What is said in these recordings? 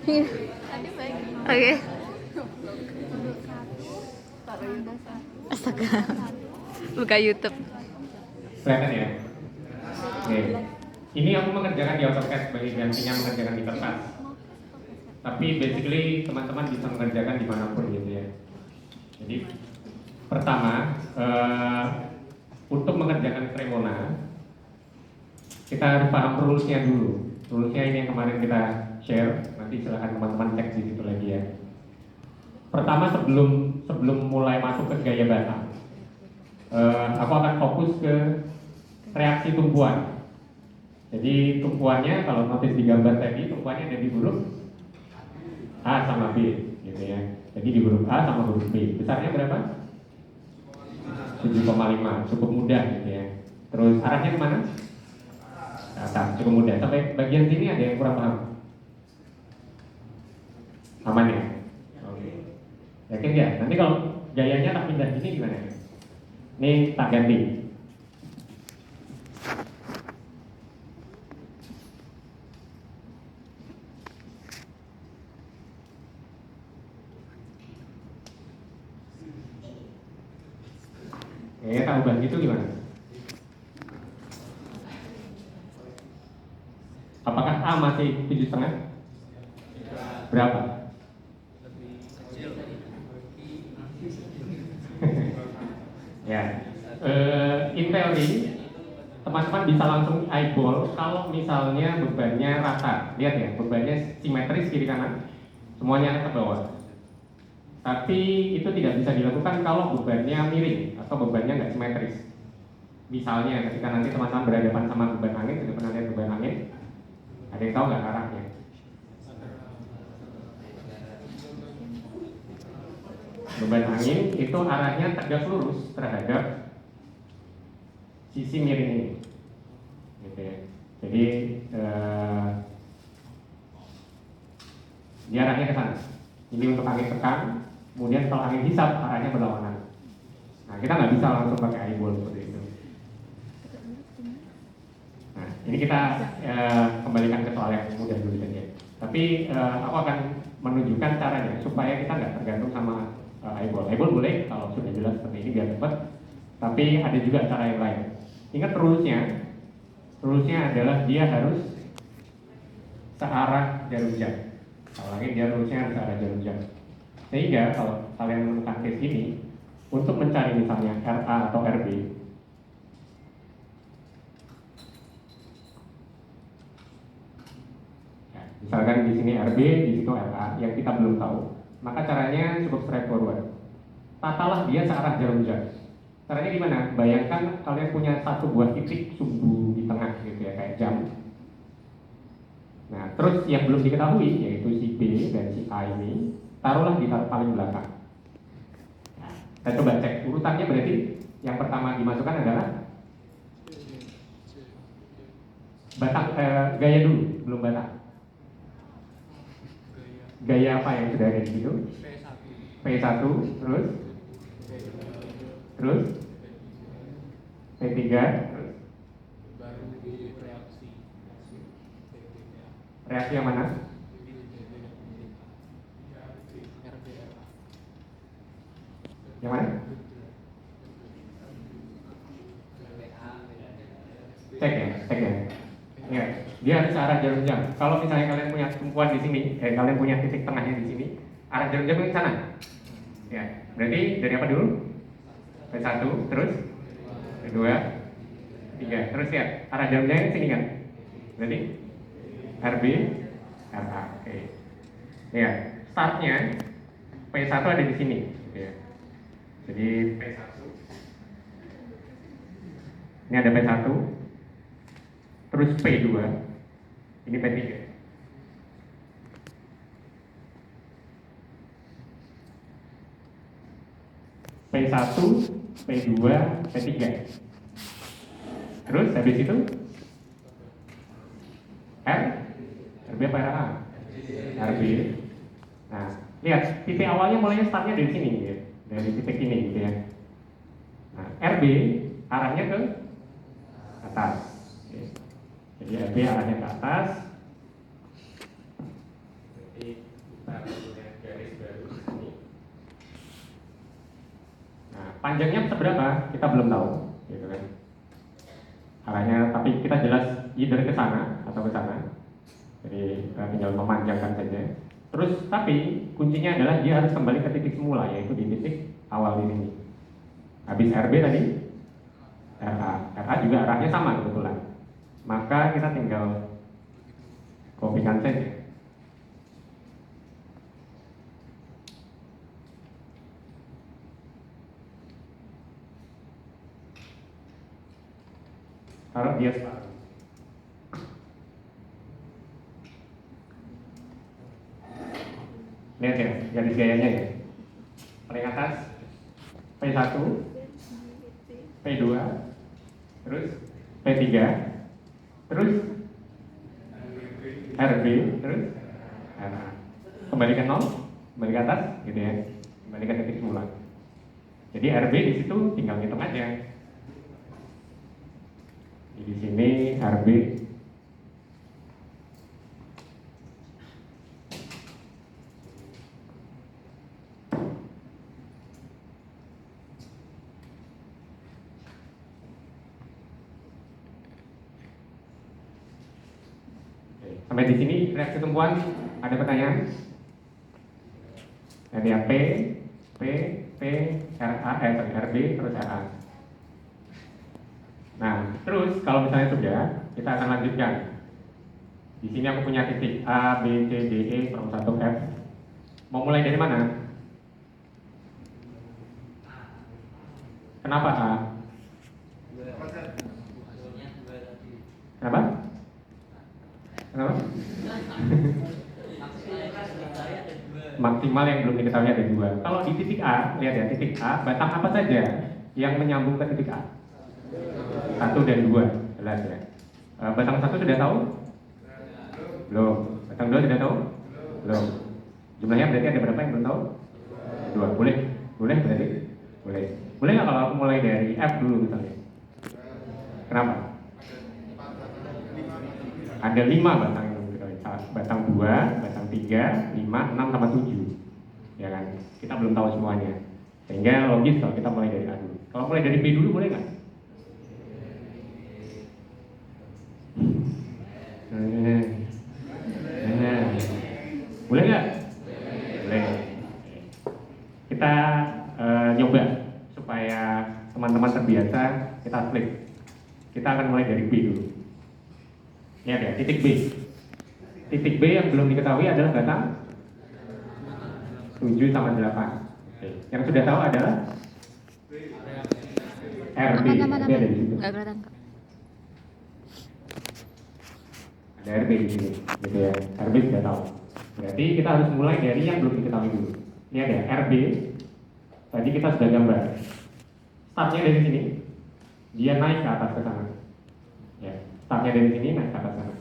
Tadi baik. Oke. Taruh Astaga. Buka YouTube. Kelihatan ya? Oke. Ini aku mengerjakan di AutoCAD sebagai gantinya mengerjakan di kertas. Tapi basically teman-teman bisa mengerjakan dimanapun gitu ya. Jadi pertama, untuk mengerjakan Cremona, kita harus paham rules-nya dulu. Rules-nya ini yang kemarin kita share. Nanti silahkan teman-teman cek di situ lagi ya. Pertama sebelum mulai masuk ke gaya batang, aku akan fokus ke reaksi tumpuan. Jadi tumpuannya kalau notice di gambar tadi, tumpuannya ada di huruf A sama B, gitu ya. Jadi di huruf A sama huruf B, besarnya berapa? 7,5, cukup mudah gitu ya. Terus arahnya kemana? Ke atas, cukup mudah. Sampai bagian sini ada yang kurang paham? Aman ya? Oke. Yakin ya? Nanti kalau gayanya tak pindah sini gimana? Ini tak ganti. Tak ubah gitu gimana? Apakah A masih 7,5? Berapa? Ya, in teori teman-teman bisa langsung eyeball kalau misalnya bebannya rata. Lihat ya, bebannya simetris kiri kanan, semuanya ke bawah. Tapi itu tidak bisa dilakukan kalau bebannya miring atau bebannya nggak simetris. Misalnya ketika nanti teman-teman berhadapan sama beban angin, sudah pernah lihat beban angin? Ada yang tahu nggak arahnya? Beban angin itu arahnya tegak lurus terhadap sisi miring ini, gitu ya. Jadi dia arahnya ke sana. Ini untuk angin tekan, kemudian kalau angin hisap arahnya berlawanan. Nah, kita nggak bisa langsung pakai eyeball seperti itu. Nah, ini kita kembalikan ke soal yang mudah dulu saja. Tapi aku akan menunjukkan caranya supaya kita nggak tergantung sama eyeball. Eyeball boleh kalau sudah jelas seperti ini biar cepat. Tapi ada juga cara yang lain. Ingat rulesnya. Rulesnya adalah dia harus searah jarum jam. Kalau lagi dia rulesnya harus searah jarum jam. Sehingga kalau kalian menemukan case ini, untuk mencari misalnya RA atau RB, ya, misalkan di sini RB, di situ RA, yang kita belum tahu, maka caranya cukup straightforward. Tatalah dia searah jarum jam. Caranya gimana? Bayangkan kalian punya satu buah titik sumbu di tengah gitu ya, kayak jam. Nah, terus yang belum diketahui yaitu si B dan si A ini taruhlah di paling belakang. Nah, kita coba cek urutannya, berarti yang pertama dimasukkan adalah batang, gaya dulu, belum batang. Gaya apa yang sudah ada di situ? P1, terus P3, terus reaksi yang mana? Yang mana? Cek ya. Ya, dia harus arah jarum jam. Kalau misalnya kalian punya tumpuan di sini, kalian punya titik tengahnya di sini, arah jarum jam ke sana. Ya, berarti dari apa dulu? P1, terus P2, P3, terus ya, arah jarum jamnya ke sini kan? Berarti RB, RA. Oke. Ya, startnya P1 ada di sini. Gitu ya. Jadi P1. Ini ada P1. Terus P2. Ini P3. P1, P2, P3. Terus habis itu RB apa RA? RB. Nah, lihat titik awalnya mulainya startnya dari sini ya. Dari titik ini gitu ya. Nah, RB arahnya ke atas. Oke. Jadi RB arahnya ke atas. Jadi panjangnya seberapa kita belum tahu, gitu kan. Arahnya, tapi kita jelas either ke sana atau ke sana. Jadi kita tinggal memanjangkan saja. Terus, tapi kuncinya adalah dia harus kembali ke titik semula, yaitu di titik awal di sini. Habis RB tadi, RA juga arahnya sama kebetulan. Maka kita tinggal kopikan saja. Taruh dia separuh. Lihat ya, garis gayanya ya. Paling atas P1, P2, terus P3, terus RB, terus RA. Kembali ke 0, kembali ke atas, gitu ya. Kembali ke titik semula. Jadi RB di situ tinggal hitung aja. Di sini RB sampai di sini reaksi tumpuan ada pertanyaan? Jadi P, RB terus RA. Nah, terus kalau misalnya sudah, kita akan lanjutkan. Di sini aku punya titik A, B, C, D, E, from 1 F. Mau mulai dari mana? Kenapa A? Kenapa? Kenapa? Maksimal yang belum diketahui ada 2. Kalau di titik A, lihat ya, titik A, batang apa saja yang menyambung ke titik A? 1 dan 2, jelas ya. Batang 1 sudah tahu? Belum. Batang 2 sudah tahu? Belum. Jumlahnya berarti ada berapa yang belum tahu? 2. Boleh? Boleh berarti? Boleh. Boleh nggak kalau aku mulai dari F dulu misalnya? Kenapa? Ada 5 batang yang belum diketahui. Batang 2, batang 3, 5, 6, sama 7. Ya kan? Kita belum tahu semuanya. Sehingga logis kalau kita mulai dari A dulu. Kalau mulai dari B dulu boleh nggak? Boleh nggak? Boleh. Kita nyoba supaya teman-teman terbiasa, kita flip. Kita akan mulai dari B dulu. Ini ada titik B. Titik B yang belum diketahui adalah batang 7 sama 8. Yang sudah tahu adalah RB. Aman. Ada di situ. Nggak kelihatan kok. Ada RB di sini, gitu ya. RB sudah tahu. Berarti kita harus mulai dari yang belum diketahui dulu. Ini ada RB. Tadi kita sudah gambar. Startnya dari sini, dia naik ke atas ke sana. Ya, startnya dari sini naik ke atas sana.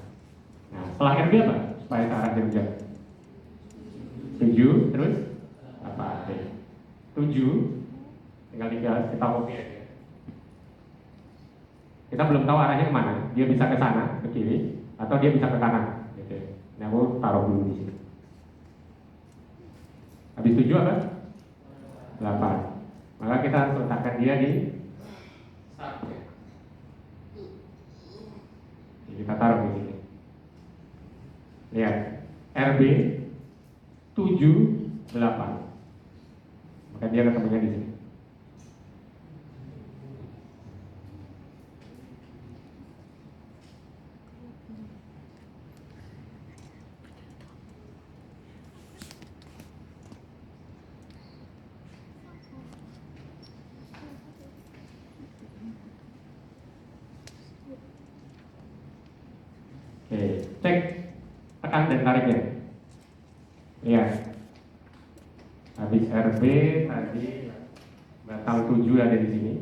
Nah, setelah RB apa? Supaya ke arah jam. 7, terus apa? 7, tinggal kita copy aja. Kita belum tahu arahnya kemana. Dia bisa ke sana, ke kiri, atau dia bisa ke kanan. Gitu. Nah, aku taruh dulu di sini. Habis 7 apa? 8. Maka kita harus letakkan dia di start. Jadi kita taruh di sini. Lihat, RB 7, 8. Maka dia ketemunya di sini. Oke, cek tekan dan tariknya. Lihat. Habis RB tadi batang 7 ada di sini.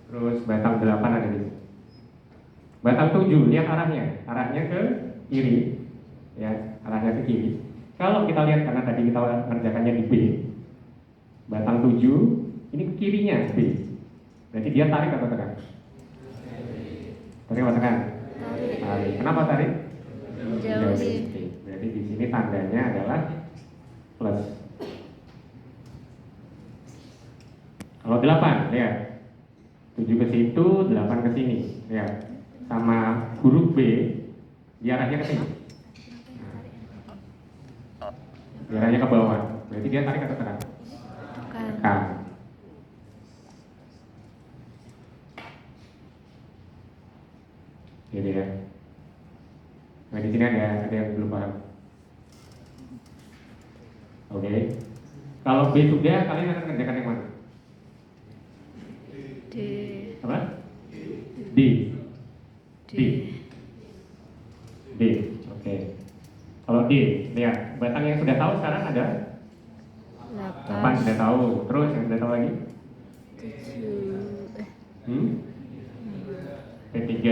Terus batang 8 ada di sini. Batang 7, lihat arahnya. Arahnya ke kiri. Ya, arahnya ke kiri. Kalau kita lihat karena tadi kita mengerjakannya di B. Batang 7 ini ke kirinya B. Berarti dia tarik atau tekan? Tarik atau tekan? Tarik. Kenapa tarik? Jauhin. Berarti di sini tandanya adalah plus. ke situ, 8 ke sini. Ya. Sama huruf B, dia arahnya ke sini. Dia arahnya ke bawah. Berarti dia tarik atau tekan? Tekan. Gitu ya. Nah di sini ada yang belum paham. Oke. Kalau B sudah, kalian akan kerjakan yang mana? D. Apa? D. D. D. Oke. Kalau D, lihat batang yang sudah tahu sekarang ada 8 sudah tahu. Terus yang sudah tahu lagi? 7. P3.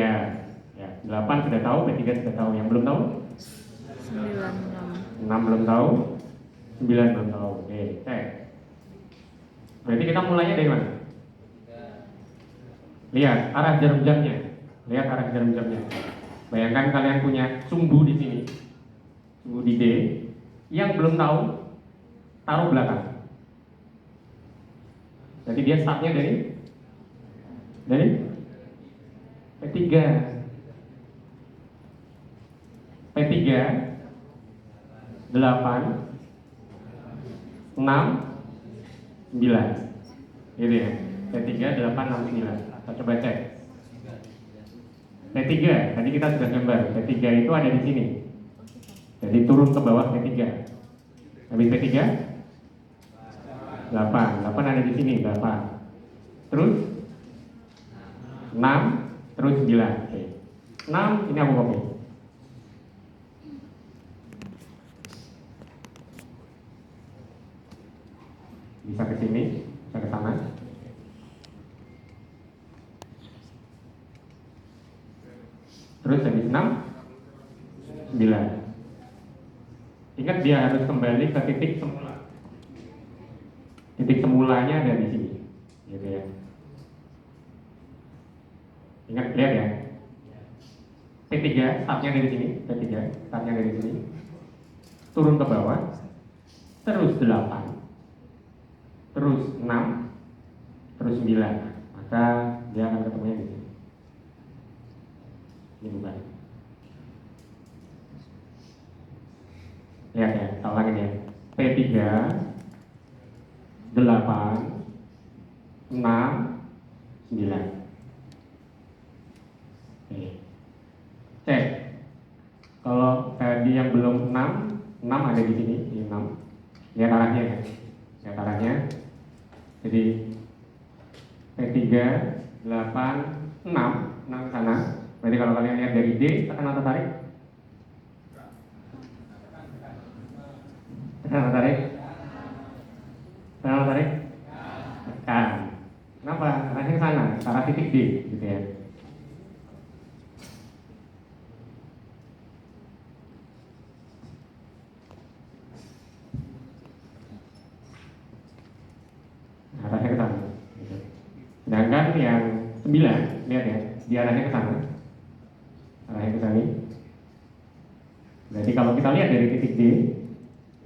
Ya, 8 sudah tahu, P3 sudah tahu. Yang belum tahu? 9. 6 belum tahu, 9 belum tahu. Oke, cek. Berarti kita mulainya dari mana? Lihat arah jarum jamnya. Lihat arah jarum jamnya. Bayangkan kalian punya sumbu di sini, sumbu di D. Yang belum tahu, taruh belakang. Jadi dia startnya dari P3. P3 8 6 9. Gitu ya. P3 8 6 9. Kita coba cek. P3 tadi kita sudah gambar. P3 itu ada di sini. Jadi turun ke bawah P3. Habis P3 8 ada di sini 8. Terus 6 terus 9. Oke. 6 ini aku copy. Bisa ke sini, bisa ke sana. Terus habis 6 9. Ingat dia harus kembali ke titik semula. Titik semulanya ada di sini. Gitu ya. Ingat, lihat ya. P3 startnya dari sini, P3 startnya dari sini. Turun ke bawah. Terus 8. Terus 6. Terus 9. Maka dia akan ketemunya di sini. Ini bukan. Lihat ya, tak lagi ya. P3 8 6 9. Oke. Cek. Kalau tadi yang belum 6 ada di sini, ini 6. Lihat arahnya ya. Lihat arahnya. Jadi P3 8 6 ke sana. Berarti kalau kalian lihat dari D, tekan atau tarik? Tekan atau tarik? Tekan atau tarik? Tekan. Kenapa? Arahnya ke sana, ke arah titik D, gitu ya. Arahnya ke sana. Gitu. Sedangkan yang 9, lihat ya, di arahnya ke sana. Arahnya ke sini. Berarti kalau kita lihat dari titik D,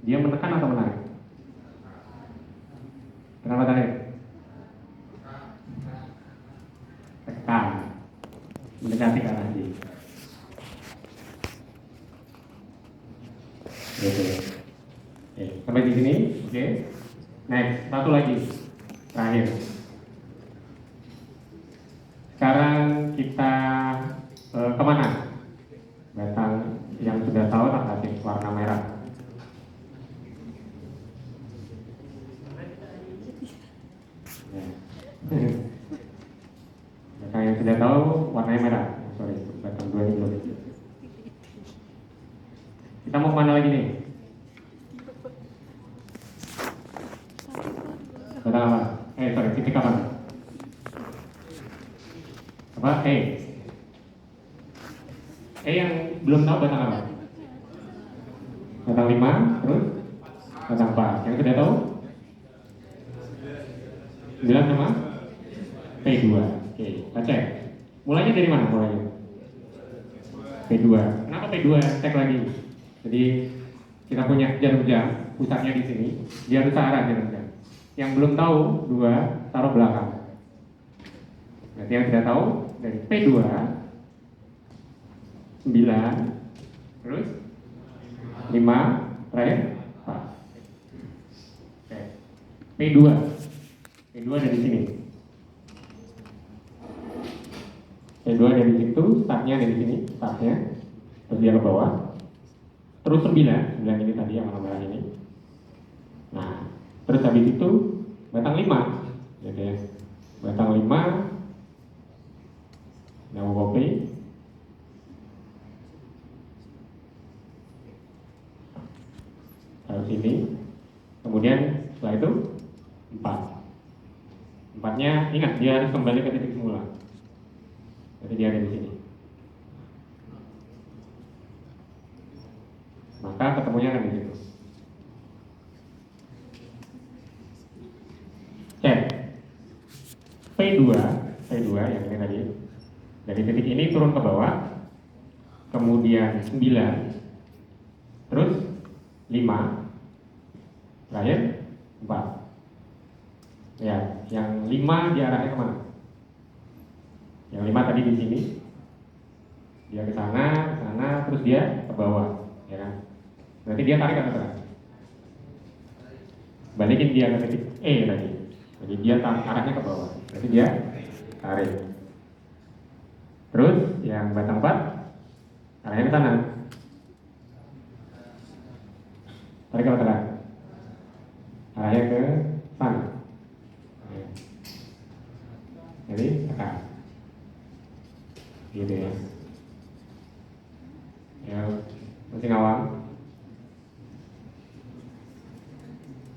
dia menekan atau menarik? Kenapa tarik? Tekan. Mendekati ke arah D. Oke. Sampai di sini, oke. Next, satu lagi. Terakhir. Sekarang kita kemana? Batang yang sudah tahu tak kasih warna merah. Batang yang sudah tahu warnanya merah. Sorry, batang 2 ini belum. Kita mau kemana lagi nih? Batang apa? Sorry, titik apa? Apa? Yang belum tahu batang apa? Batang 5, terus batang 4. Yang sudah tahu? 9 sama P2. Oke, kita cek. Mulainya dari mana mulainya? P2. Kenapa P2? Cek lagi. Jadi kita punya jarum jam, pusatnya di sini. Dia harus arah jarum jam. Yang belum tahu 2 taruh belakang. Berarti yang kita tahu dari P2 9 terus 5 terakhir 4. Oke. P2 dari sini. P2 dari situ, startnya dari sini, startnya terus dia ke bawah. Terus 9 ini tadi yang warna merah ini. Nah, terus habis itu batang 5, gitu ya. Batang 5, yang copy. Taruh sini. Kemudian setelah itu 4. 4-nya ingat dia harus kembali ke titik semula. Jadi dia ada di sini. Maka ketemunya akan di situ. Cek. P2 yang ini tadi. Dari titik ini turun ke bawah. Kemudian 9. Terus 5. Terakhir 4. Ya, yang 5 diarahnya kemana? Yang 5 tadi di sini. Dia ke sana, terus dia ke bawah, ya kan? Berarti dia tarik atau tekan? Balikin dia ke titik E tadi. Jadi dia arahnya ke bawah. Berarti dia tarik. Terus yang batang 4 arahnya ke sana. Tarik atau tekan? Arahnya ke sana. Jadi tekan. Gitu ya.